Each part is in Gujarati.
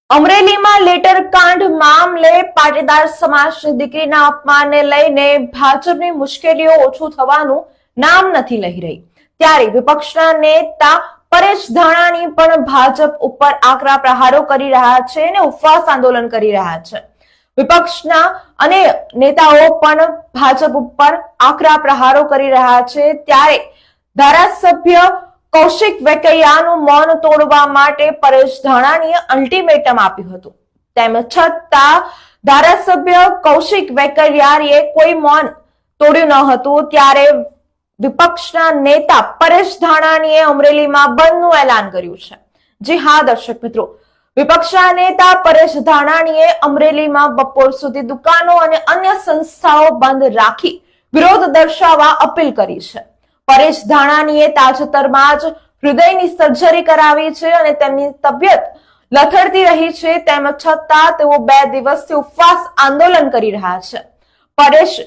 અમરેલીમાં લેટર કાંડ મામલે પાટીદાર સમાજની દીકરીના અપમાનને લઈને ભાજપની મુશ્કેલીઓ ઓછું થવાનું નામ નથી લઈ રહી, ત્યારે વિપક્ષના નેતા પરેશ ધાનાણી પણ ભાજપ ઉપર આકરા પ્રહારો કરી રહ્યા છે અને ઉપવાસ આંદોલન કરી રહ્યા છે। વિપક્ષના અને નેતાઓ પણ ભાજપ ઉપર આકરા પ્રહારો કરી રહ્યા છે, ત્યારે ધારાસભ્ય કૌશિક વેકૈયાનું મૌન તોડવા માટે પરેશ ધાનાણીએ અલ્ટિમેટમ આપ્યું હતું। તેમ છતાં ધારાસભ્ય કૌશિક વેકૈયાએ કોઈ મૌન તોડ્યું ન હતું, ત્યારે વિપક્ષના નેતા પરેશ ધાનાણીએ અમરેલીમાં બંધનું એલાન કર્યું છે। જી હા દર્શક મિત્રો, વિપક્ષના નેતા પરેશ ધાનાણીએ અમરેલીમાં બપોર સુધી દુકાનો અને અન્ય સંસ્થાઓ બંધ રાખી વિરોધ દર્શાવવા અપીલ કરી છે। પરેશ ધાનાણીએ તાજેતરમાં જ હૃદયની સર્જરી કરાવી છે અને તેમની તબિયત લથડતી રહી છે, તેમ છતાં તેઓ 2 દિવસથી ઉપવાસ આંદોલન કરી રહ્યા છે। પરેશ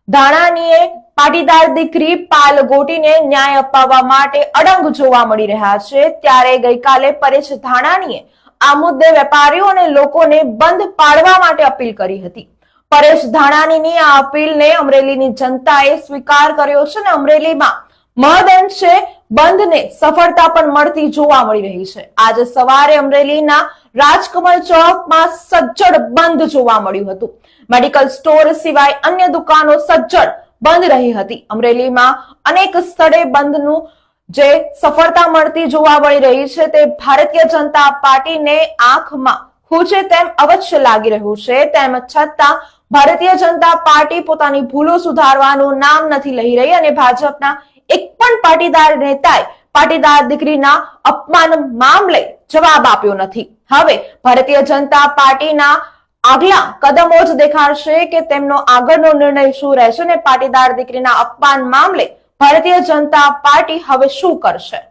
ધાનાણીએ પાટીદાર દીકરી પાલ ગોટીને ન્યાય અપાવવા માટે અડંગ જોવા મળી રહ્યા છે, ત્યારે ગઈકાલે પરેશ ધાનાણીએ આ મુદ્દે વેપારીઓ અને લોકોને બંધ પાડવા માટે અપીલ કરી હતી। પરેશ ધાનાણીની આ અપીલને અમરેલીની જનતાએ સ્વીકાર કર્યો છે અને અમરેલીમાં મહદઅંશે બંધને સફળતા પણ મળતી જોવા મળી રહી છે। આજે સવારે અમરેલીના રાજકમલ ચોકમાં સજ્જડ બંધ જોવા મળ્યું હતું। મેડિકલ સ્ટોર સિવાય અન્ય દુકાનો સજ્જડ બંધ રહી હતી। અમરેલીમાં અનેક સ્થળે બંધનું જે સફળતા મળતી જોવા મળી રહી છે, તે ભારતીય જનતા પાર્ટીને આંખમાં ખૂંચે તેમ અવશ્ય લાગી રહ્યું છે। તેમ છતાં ભારતીય જનતા પાર્ટી પોતાની ભૂલો સુધારવાનું નામ નથી લઈ રહી અને ભાજપના એક પણ પાટીદાર નેતાએ પાટીદાર દીકરીના અપમાન મામલે જવાબ આપ્યો નથી। હવે ભારતીય જનતા પાર્ટીના આગલા કદમો જ દેખાડશે કે તેમનો આગળનો નિર્ણય શું રહેશે અને પાટીદાર દીકરીના અપમાન મામલે ભારતીય જનતા પાર્ટી હવે શું કરશે।